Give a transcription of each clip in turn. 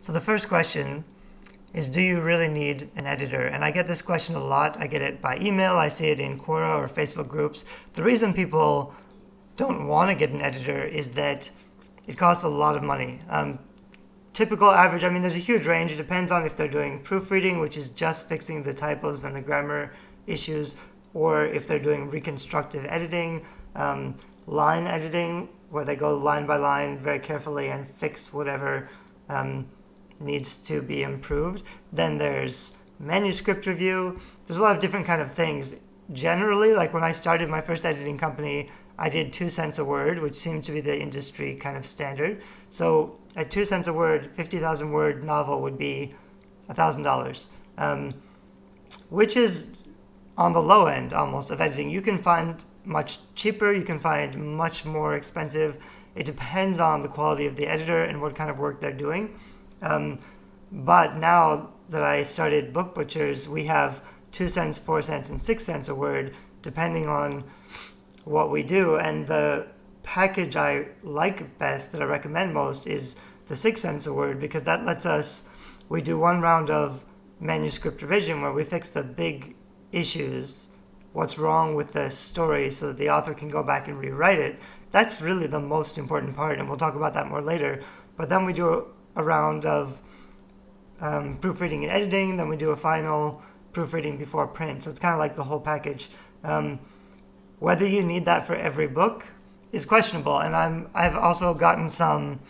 So the first question is, do you really need an editor? And I get this question a lot. I get it by email. I see it in Quora or Facebook groups. The reason people don't want to get an editor is that it costs a lot of money. Typical average, there's a huge range. It depends on if they're doing proofreading, which is just fixing the typos and the grammar issues, or if they're doing reconstructive editing, line editing, where they go line by line very carefully and fix whatever needs to be improved. Then there's manuscript review. There's a lot of different kind of things. Generally, like when I started my first editing company, I did 2 cents a word, which seemed to be the industry kind of standard. So at 2 cents a word, 50,000 word novel would be $1,000, which is on the low end almost of editing. You can find much cheaper, you can find much more expensive. It depends on the quality of the editor and what kind of work they're doing. But now that I started Book Butchers, we have 2 cents, 4 cents, and 6 cents a word, depending on what we do. And the package I like best, that I recommend most, is the 6 cents a word, because that lets us, we do one round of manuscript revision where we fix the big issues, what's wrong with the story, so that the author can go back and rewrite it. That's really the most important part, and we'll talk about that more later. But then we do a round of proofreading and editing, then we do a final proofreading before print. So it's kind of like the whole package. Whether you need that for every book is questionable, and I've also gotten some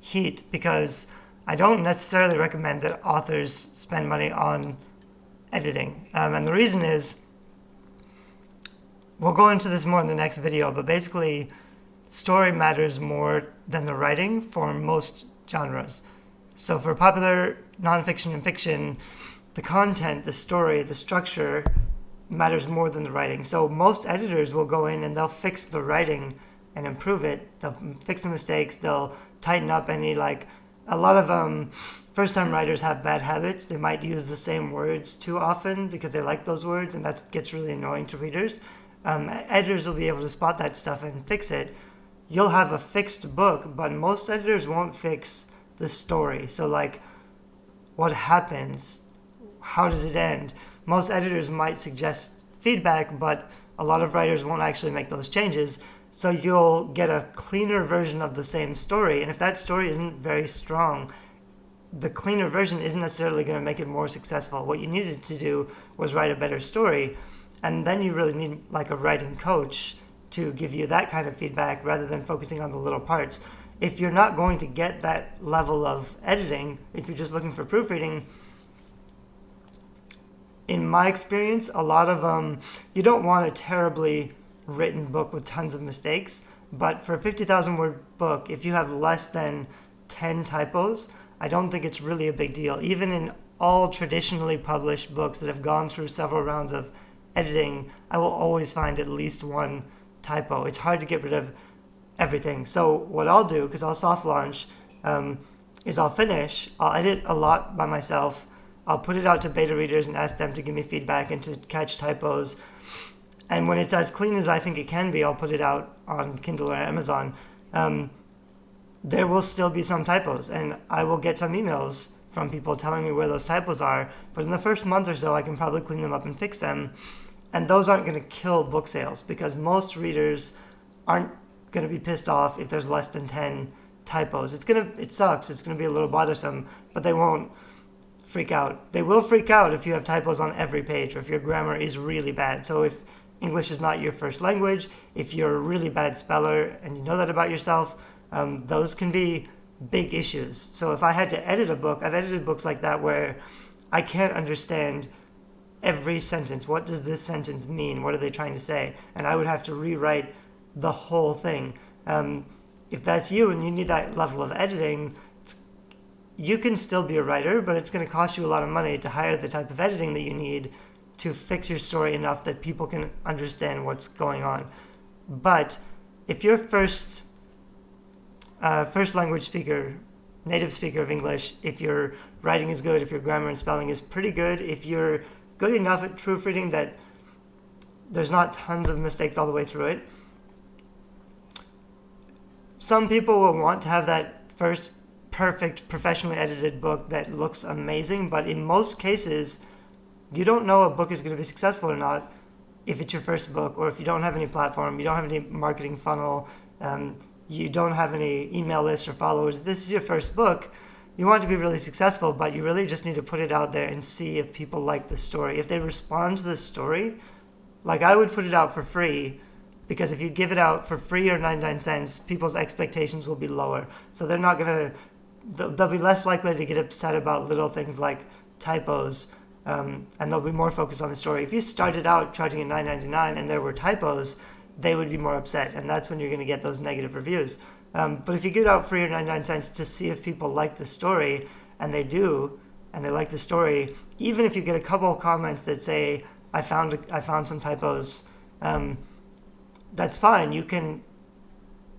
heat because I don't necessarily recommend that authors spend money on editing. And the reason is, we'll go into this more in the next video, but basically story matters more than the writing for most genres. So for popular nonfiction and fiction, the content, the story, the structure matters more than the writing. So most editors will go in and they'll fix the writing and improve it. They'll fix the mistakes, they'll tighten up any, like, a lot of first-time writers have bad habits. They might use the same words too often because they like those words, and that gets really annoying to readers. Editors will be able to spot that stuff and fix it. You'll have a fixed book, but most editors won't fix the story. So, like, what happens? How does it end? Most editors might suggest feedback, but a lot of writers won't actually make those changes. So you'll get a cleaner version of the same story. And if that story isn't very strong, the cleaner version isn't necessarily going to make it more successful. What you needed to do was write a better story. And then you really need like a writing coach to give you that kind of feedback rather than focusing on the little parts. If you're not going to get that level of editing, if you're just looking for proofreading, in my experience, a lot of you don't want a terribly written book with tons of mistakes, but for a 50,000 word book, if you have less than 10 typos, I don't think it's really a big deal. Even in all traditionally published books that have gone through several rounds of editing, I will always find at least one typo. It's hard to get rid of everything. So what I'll do, because I'll soft launch, is I'll edit a lot by myself. I'll put it out to beta readers and ask them to give me feedback and to catch typos. And when it's as clean as I think it can be, I'll put it out on Kindle or Amazon. There will still be some typos, and I will get some emails from people telling me where those typos are. But in the first month or so, I can probably clean them up and fix them. And those aren't going to kill book sales, because most readers aren't going to be pissed off if there's less than 10 typos. It sucks. It's going to be a little bothersome, but they won't freak out. They will freak out if you have typos on every page, or if your grammar is really bad. So if English is not your first language, if you're a really bad speller and you know that about yourself, those can be big issues. So if I had to edit a book, I've edited books like that where I can't understand every sentence. What does this sentence mean? What are they trying to say? And I would have to rewrite the whole thing. If that's you and you need that level of editing, you can still be a writer, but it's going to cost you a lot of money to hire the type of editing that you need to fix your story enough that people can understand what's going on. But if you're first language speaker, native speaker of English, if your writing is good, if your grammar and spelling is pretty good, if you're good enough at proofreading that there's not tons of mistakes all the way through it, some people will want to have that first perfect, professionally edited book that looks amazing, but in most cases, you don't know a book is going to be successful or not if it's your first book, or if you don't have any platform, you don't have any marketing funnel, you don't have any email list or followers. This is your first book. You want it to be really successful, but you really just need to put it out there and see if people like the story. If they respond to the story, like I would put it out for free, because if you give it out for free or 99 cents, people's expectations will be lower. So they're not going to, they'll be less likely to get upset about little things like typos, and they'll be more focused on the story. If you started out charging at $9.99 and there were typos, they would be more upset, and that's when you're going to get those negative reviews. But if you get out free or 99 cents to see if people like the story, and they do, and they like the story, even if you get a couple of comments that say, I found some typos, that's fine. You can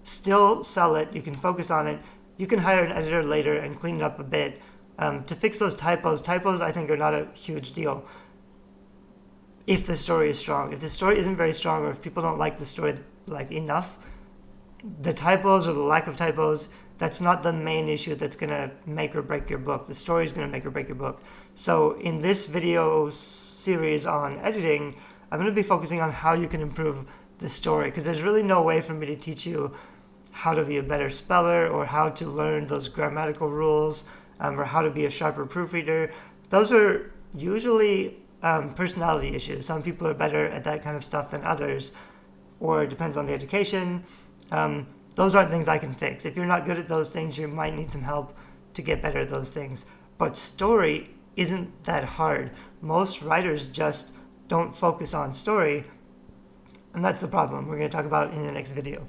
still sell it. You can focus on it. You can hire an editor later and clean it up a bit to fix those typos. Typos, I think, are not a huge deal if the story is strong. If the story isn't very strong, or if people don't like the story like enough, the typos or the lack of typos, that's not the main issue that's going to make or break your book. The story is going to make or break your book. So in this video series on editing, I'm going to be focusing on how you can improve the story, because there's really no way for me to teach you how to be a better speller, or how to learn those grammatical rules, or how to be a sharper proofreader. Those are usually personality issues. Some people are better at that kind of stuff than others, or it depends on the education. Those aren't things I can fix. If you're not good at those things, you might need some help to get better at those things. But story isn't that hard. Most writers just don't focus on story, and that's the problem we're going to talk about in the next video.